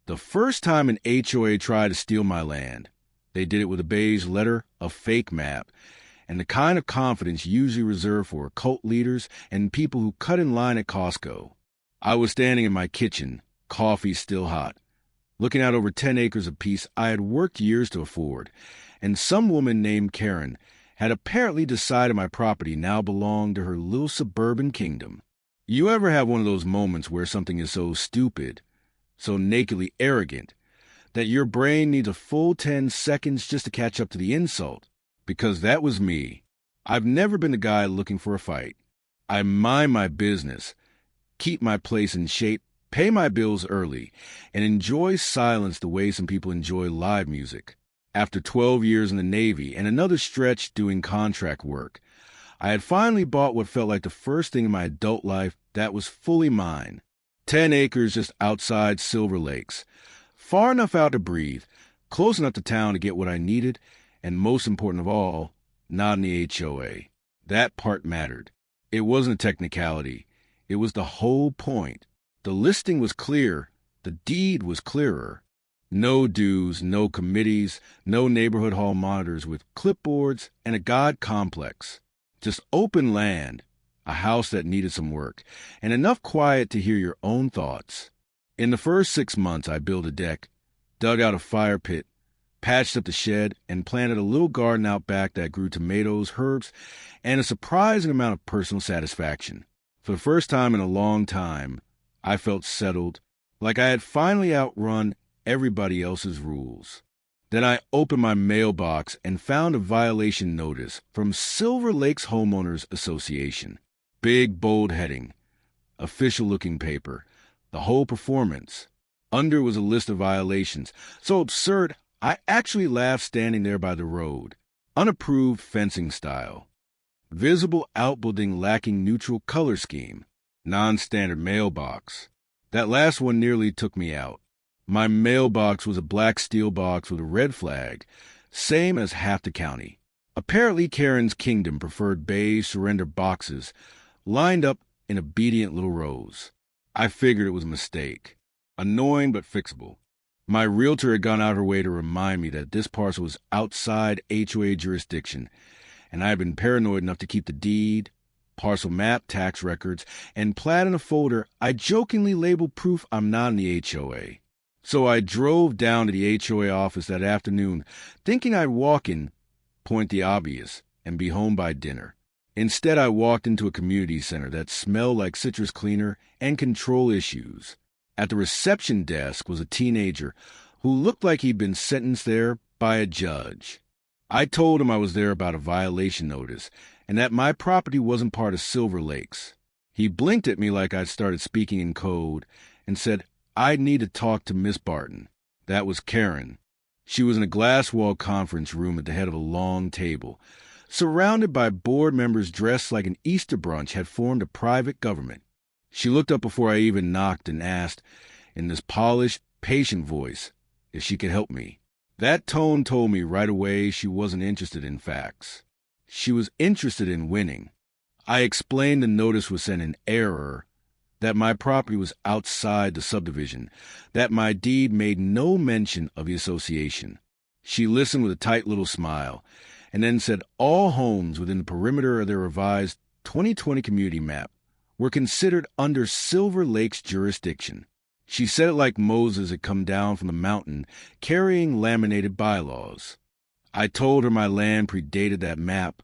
The first time an HOA tried to steal my land, they did it with a beige letter, a fake map, and the kind of confidence usually reserved for cult leaders and people who cut in line at Costco. I was standing in my kitchen, coffee still hot, looking out over 10 acres apiece I had worked years to afford, and some woman named Karen had apparently decided my property now belonged to her little suburban kingdom. You ever have one of those moments where something is so stupid, so nakedly arrogant, that your brain needs a full 10 seconds just to catch up to the insult? Because that was me. I've never been the guy looking for a fight. I mind my business, keep my place in shape, pay my bills early, and enjoy silence the way some people enjoy live music. After 12 years in the Navy and another stretch doing contract work, I had finally bought what felt like the first thing in my adult life that was fully mine. 10 acres just outside Silver Lakes, far enough out to breathe, close enough to town to get what I needed, and most important of all, not in the HOA. That part mattered. It wasn't a technicality. It was the whole point. The listing was clear. The deed was clearer. No dues, no committees, no neighborhood hall monitors with clipboards and a god complex. Just open land, a house that needed some work, and enough quiet to hear your own thoughts. In the first 6 months, I built a deck, dug out a fire pit, patched up the shed, and planted a little garden out back that grew tomatoes, herbs, and a surprising amount of personal satisfaction. For the first time in a long time, I felt settled, like I had finally outrun everybody else's rules. Then I opened my mailbox and found a violation notice from Silver Lakes Homeowners Association. Big, bold heading, official-looking paper, the whole performance. Under was a list of violations, so absurd I actually laughed standing there by the road. Unapproved fencing style. Visible outbuilding lacking neutral color scheme. Non-standard mailbox. That last one nearly took me out. My mailbox was a black steel box with a red flag, same as half the county. Apparently Karen's kingdom preferred beige surrender boxes lined up in obedient little rows. I figured it was a mistake. Annoying but fixable. My realtor had gone out her way to remind me that this parcel was outside HOA jurisdiction, and I had been paranoid enough to keep the deed, parcel map, tax records, and plat in a folder I jokingly labeled proof I'm not in the HOA. So I drove down to the HOA office that afternoon, thinking I'd walk in, point the obvious, and be home by dinner. Instead, I walked into a community center that smelled like citrus cleaner and control issues. At the reception desk was a teenager who looked like he'd been sentenced there by a judge. I told him I was there about a violation notice and that my property wasn't part of Silver Lakes. He blinked at me like I'd started speaking in code and said I'd need to talk to Miss Barton. That was Karen. She was in a glass-walled conference room at the head of a long table, surrounded by board members dressed like an Easter brunch had formed a private government. She looked up before I even knocked and asked, in this polished, patient voice, if she could help me. That tone told me right away she wasn't interested in facts. She was interested in winning. I explained the notice was sent in error, that my property was outside the subdivision, that my deed made no mention of the association. She listened with a tight little smile, and then said all homes within the perimeter of their revised 2020 community map were considered under Silver Lake's jurisdiction. She said it like Moses had come down from the mountain carrying laminated bylaws. I told her my land predated that map,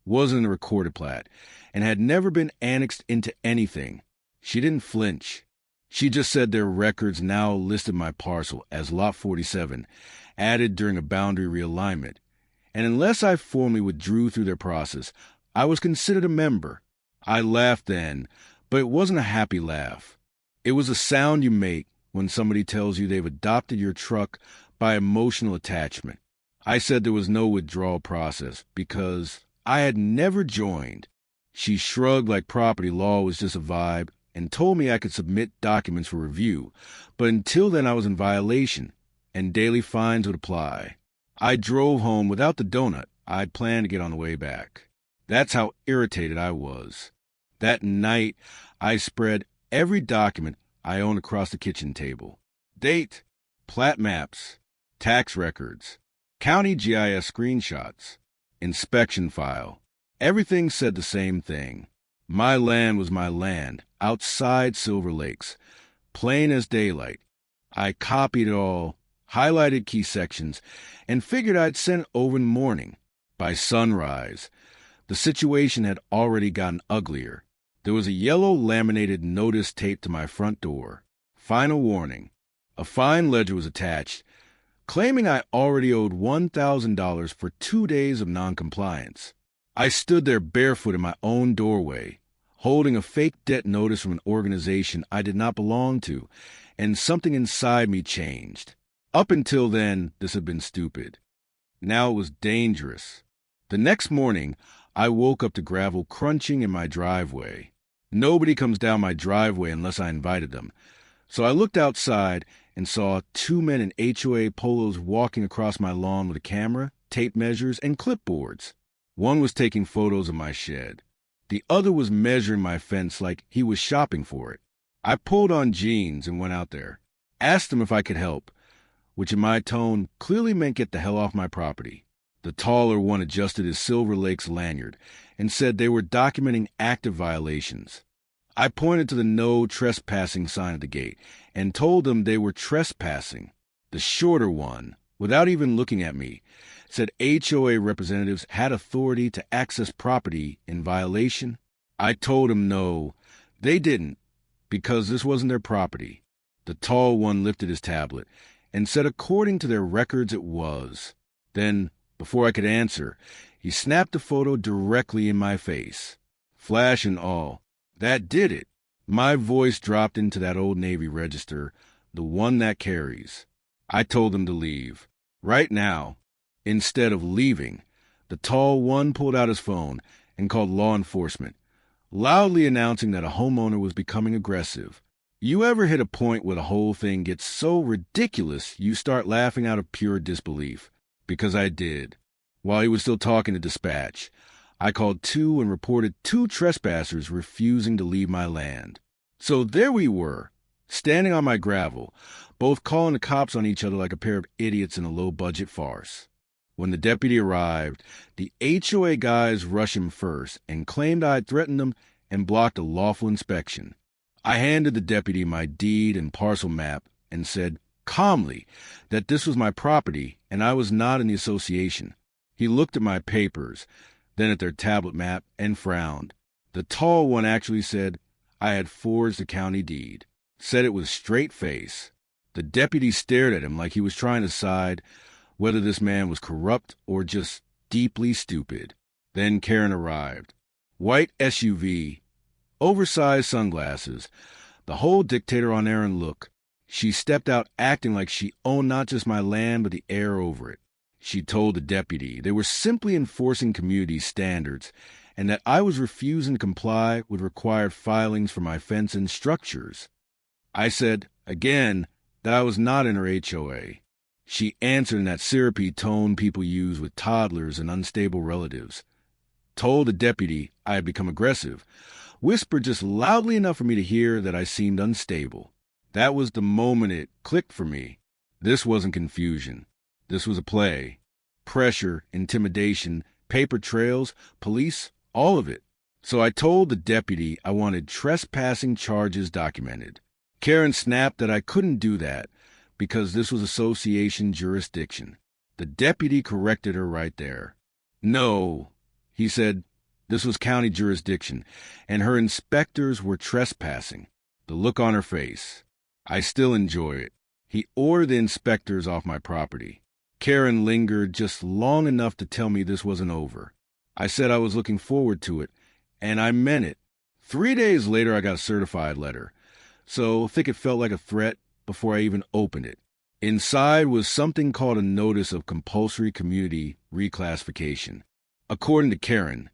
wasn't a recorded plat, and had never been annexed into anything. She didn't flinch. She just said their records now listed my parcel as Lot 47, added during a boundary realignment, and unless I formally withdrew through their process, I was considered a member. I laughed then, but it wasn't a happy laugh. It was a sound you make when somebody tells you they've adopted your truck by emotional attachment. I said there was no withdrawal process because I had never joined. She shrugged like property law was just a vibe and told me I could submit documents for review, but until then I was in violation, and daily fines would apply. I drove home without the donut I'd planned to get on the way back. That's how irritated I was. That night, I spread every document I owned across the kitchen table. Date, plat maps, tax records, county GIS screenshots, inspection file. Everything said the same thing. My land was my land, outside Silver Lakes, plain as daylight. I copied it all, highlighted key sections, and figured I'd send it over in the morning. By sunrise, the situation had already gotten uglier. There was a yellow laminated notice taped to my front door. Final warning. A fine ledger was attached, claiming I already owed $1,000 for 2 days of noncompliance. I stood there barefoot in my own doorway, holding a fake debt notice from an organization I did not belong to, and something inside me changed. Up until then, this had been stupid. Now it was dangerous. The next morning, I woke up to gravel crunching in my driveway. Nobody comes down my driveway unless I invited them. So I looked outside and saw 2 men in HOA polos walking across my lawn with a camera, tape measures, and clipboards. One was taking photos of my shed. The other was measuring my fence like he was shopping for it. I pulled on jeans and went out there. Asked them if I could help, which in my tone clearly meant get the hell off my property. The taller one adjusted his Silver Lakes lanyard and said they were documenting active violations. I pointed to the no trespassing sign at the gate and told them they were trespassing. The shorter one, without even looking at me, said HOA representatives had authority to access property in violation. I told him no, they didn't, because this wasn't their property. The tall one lifted his tablet and said according to their records it was. Then, before I could answer, he snapped a photo directly in my face. Flash and all. That did it. My voice dropped into that old Navy register, the one that carries. I told him to leave. Right now. Instead of leaving, the tall one pulled out his phone and called law enforcement, loudly announcing that a homeowner was becoming aggressive. You ever hit a point where the whole thing gets so ridiculous you start laughing out of pure disbelief? Because I did. While he was still talking to dispatch, I called 2 and reported 2 trespassers refusing to leave my land. So there we were, standing on my gravel, both calling the cops on each other like a pair of idiots in a low-budget farce. When the deputy arrived, the HOA guys rushed him first and claimed I had threatened them and blocked a lawful inspection. I handed the deputy my deed and parcel map and said, calmly, that this was my property and I was not in the association. He looked at my papers, then at their tablet map, and frowned. The tall one actually said I had forged the county deed, said it with straight face. The deputy stared at him like he was trying to decide whether this man was corrupt or just deeply stupid. Then Karen arrived. White SUV, oversized sunglasses, the whole dictator on errand look. She stepped out acting like she owned not just my land but the air over it. She told the deputy they were simply enforcing community standards and that I was refusing to comply with required filings for my fence and structures. I said, again, that I was not in her HOA. She answered in that syrupy tone people use with toddlers and unstable relatives. Told the deputy I had become aggressive, whispered just loudly enough for me to hear that I seemed unstable. That was the moment it clicked for me. This wasn't confusion. This was a play. Pressure, intimidation, paper trails, police, all of it. So I told the deputy I wanted trespassing charges documented. Karen snapped that I couldn't do that because this was association jurisdiction. The deputy corrected her right there. No, he said, this was county jurisdiction, and her inspectors were trespassing. The look on her face. I still enjoy it. He ordered the inspectors off my property. Karen lingered just long enough to tell me this wasn't over. I said I was looking forward to it, and I meant it. 3 days later, I got a certified letter, so I think it felt like a threat before I even opened it. Inside was something called a Notice of Compulsory Community Reclassification. According to Karen,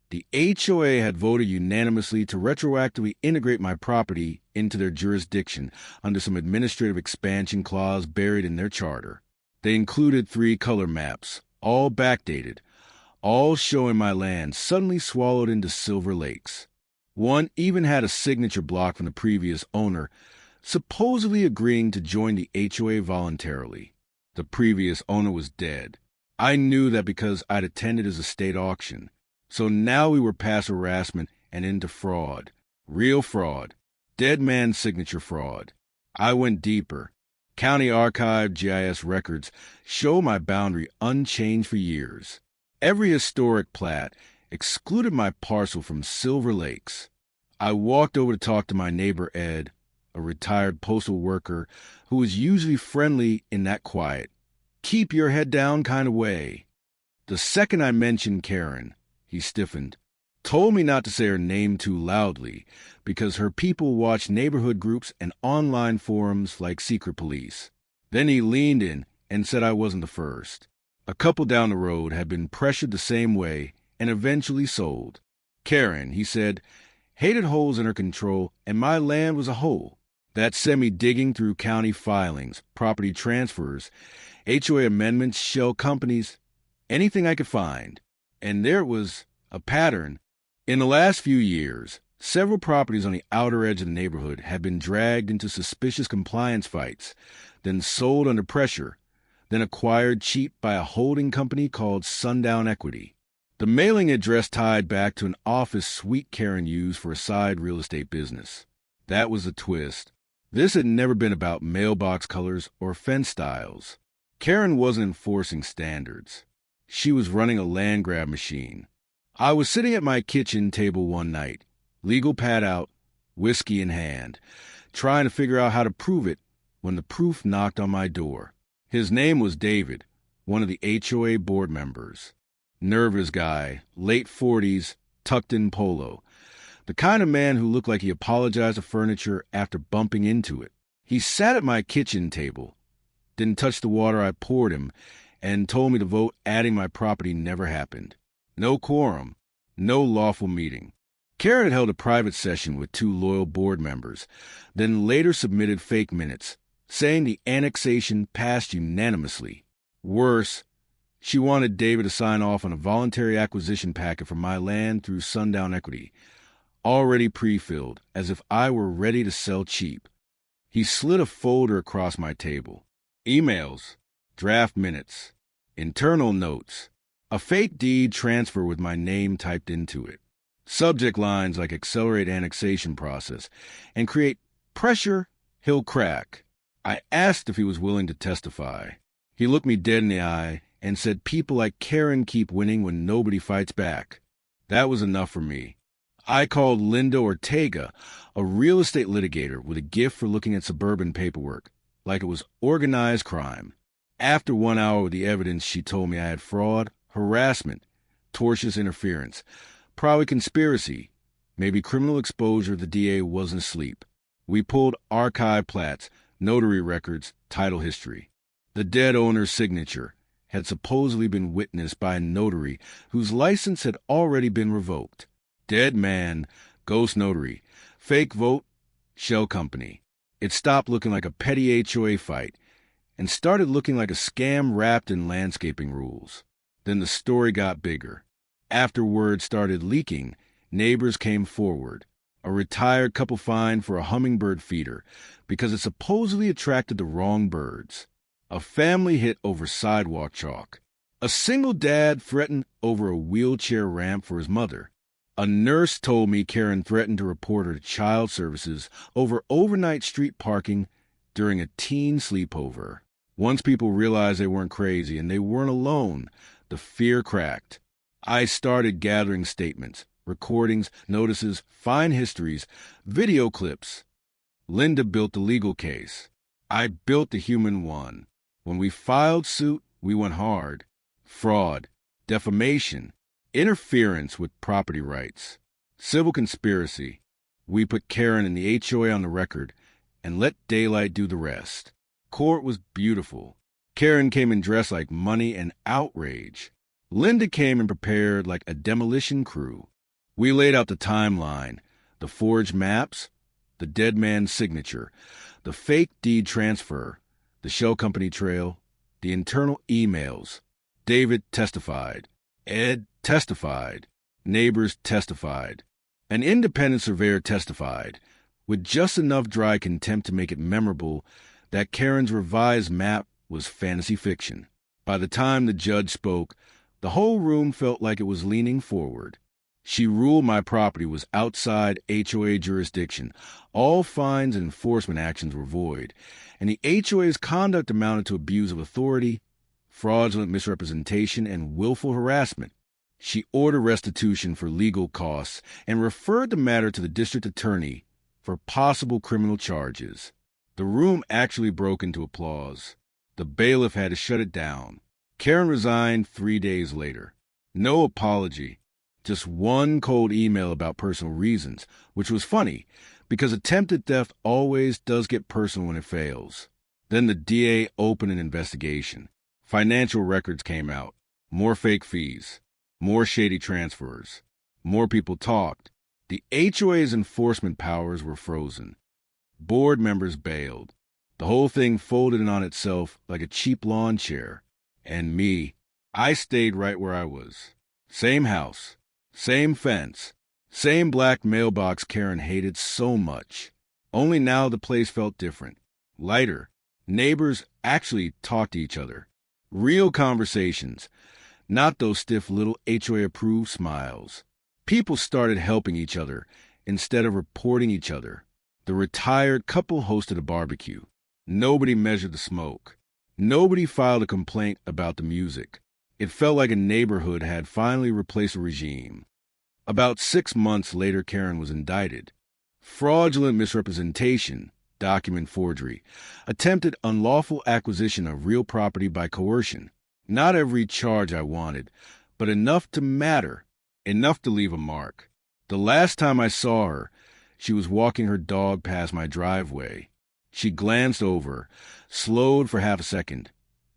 the HOA had voted unanimously to retroactively integrate my property into their jurisdiction under some administrative expansion clause buried in their charter. They included 3 color maps, all backdated, all showing my land suddenly swallowed into Silver Lakes. One even had a signature block from the previous owner, supposedly agreeing to join the HOA voluntarily. The previous owner was dead. I knew that because I'd attended his estate auction. So now we were past harassment and into fraud. Real fraud. Dead man's signature fraud. I went deeper. County Archive GIS records show my boundary unchanged for years. Every historic plat excluded my parcel from Silver Lakes. I walked over to talk to my neighbor Ed, a retired postal worker who was usually friendly in that quiet, keep your head down kind of way. The second I mentioned Karen, he stiffened, told me not to say her name too loudly because her people watch neighborhood groups and online forums like Secret Police. Then he leaned in and said I wasn't the first. A couple down the road had been pressured the same way and eventually sold. Karen, he said, hated holes in her control, and my land was a hole. That sent me digging through county filings, property transfers, HOA amendments, shell companies, anything I could find. And there was a pattern. In the last few years, several properties on the outer edge of the neighborhood had been dragged into suspicious compliance fights, then sold under pressure, then acquired cheap by a holding company called Sundown Equity. The mailing address tied back to an office suite Karen used for a side real estate business. That was the twist. This had never been about mailbox colors or fence styles. Karen wasn't enforcing standards. She was running a land grab machine. I was sitting at my kitchen table one night, legal pad out, whiskey in hand, trying to figure out how to prove it when the proof knocked on my door. His name was David, one of the HOA board members. Nervous guy, late 40s, tucked-in polo. The kind of man who looked like he apologized to furniture after bumping into it. He sat at my kitchen table, didn't touch the water I poured him, and told me the vote adding my property never happened. No quorum, no lawful meeting. Karen had held a private session with 2 loyal board members, then later submitted fake minutes, saying the annexation passed unanimously. Worse, she wanted David to sign off on a voluntary acquisition packet for my land through Sundown Equity, already pre-filled, as if I were ready to sell cheap. He slid a folder across my table. Emails, draft minutes, internal notes, a fake deed transfer with my name typed into it, subject lines like accelerate annexation process, and create pressure he'll crack. I asked if he was willing to testify. He looked me dead in the eye and said people like Karen keep winning when nobody fights back. That was enough for me. I called Linda Ortega, a real estate litigator with a gift for looking at suburban paperwork, like it was organized crime. After 1 hour with the evidence, she told me I had fraud, harassment, tortious interference, probably conspiracy, maybe criminal exposure. The DA wasn't asleep. We pulled archive plats, notary records, title history. The dead owner's signature had supposedly been witnessed by a notary whose license had already been revoked. Dead man, ghost notary, fake vote, shell company. It stopped looking like a petty HOA fight and started looking like a scam wrapped in landscaping rules. Then the story got bigger. After word started leaking, neighbors came forward. A retired couple fined for a hummingbird feeder because it supposedly attracted the wrong birds. A family hit over sidewalk chalk. A single dad threatened over a wheelchair ramp for his mother. A nurse told me Karen threatened to report her to child services over overnight street parking during a teen sleepover. Once people realized they weren't crazy and they weren't alone, the fear cracked. I started gathering statements, recordings, notices, fine histories, video clips. Linda built the legal case. I built the human one. When we filed suit, we went hard. Fraud, defamation, interference with property rights, civil conspiracy. We put Karen and the HOA on the record and let daylight do the rest. Court was beautiful. Karen came in dressed like money and outrage. Linda came and prepared like a demolition crew. We laid out the timeline, the forged maps, the dead man's signature, the fake deed transfer, the shell company trail, the internal emails. David testified. Ed testified. Neighbors testified. An independent surveyor testified. with just enough dry contempt to make it memorable that Karen's revised map was fantasy fiction. By the time the judge spoke, the whole room felt like it was leaning forward. She ruled my property was outside HOA jurisdiction. All fines and enforcement actions were void, and the HOA's conduct amounted to abuse of authority, fraudulent misrepresentation, and willful harassment. She ordered restitution for legal costs and referred the matter to the district attorney for possible criminal charges. The room actually broke into applause. The bailiff had to shut it down. Karen resigned 3 days later. No apology. Just one cold email about personal reasons, which was funny, because attempted theft always does get personal when it fails. Then the DA opened an investigation. Financial records came out. More fake fees. More shady transfers. More people talked. The HOA's enforcement powers were frozen. Board members bailed. The whole thing folded in on itself like a cheap lawn chair. And me, I stayed right where I was. Same house. Same fence, same black mailbox Karen hated so much. Only now the place felt different, lighter. Neighbors actually talked to each other. Real conversations, not those stiff little HOA-approved smiles. People started helping each other instead of reporting each other. The retired couple hosted a barbecue. Nobody measured the smoke. Nobody filed a complaint about the music. It felt like a neighborhood had finally replaced a regime. About 6 months later, Karen was indicted. Fraudulent misrepresentation, document forgery, attempted unlawful acquisition of real property by coercion. Not every charge I wanted, but enough to matter, enough to leave a mark. The last time I saw her, she was walking her dog past my driveway. She glanced over, slowed for half a second,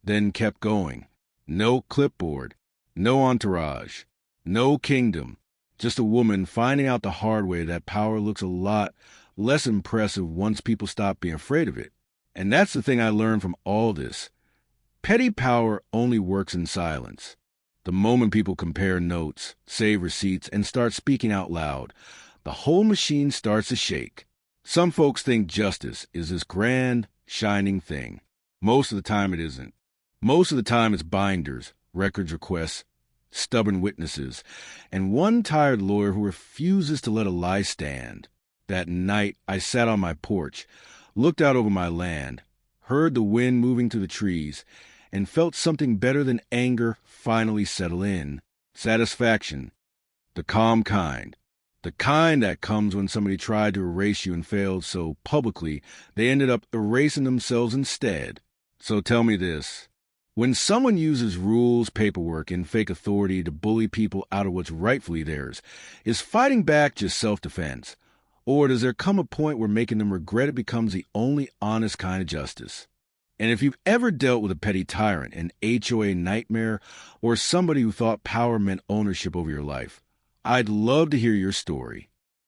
then kept going. No clipboard, no entourage, no kingdom, just a woman finding out the hard way that power looks a lot less impressive once people stop being afraid of it. And that's the thing I learned from all this. Petty power only works in silence. The moment people compare notes, save receipts, and start speaking out loud, the whole machine starts to shake. Some folks think justice is this grand, shining thing. Most of the time it isn't. Most of the time it's binders, records requests, stubborn witnesses, and one tired lawyer who refuses to let a lie stand. That night, I sat on my porch, looked out over my land, heard the wind moving through the trees, and felt something better than anger finally settle in. Satisfaction. The calm kind. The kind that comes when somebody tried to erase you and failed so publicly they ended up erasing themselves instead. So tell me this. When someone uses rules, paperwork, and fake authority to bully people out of what's rightfully theirs, is fighting back just self-defense? Or does there come a point where making them regret it becomes the only honest kind of justice? And if you've ever dealt with a petty tyrant, an HOA nightmare, or somebody who thought power meant ownership over your life, I'd love to hear your story.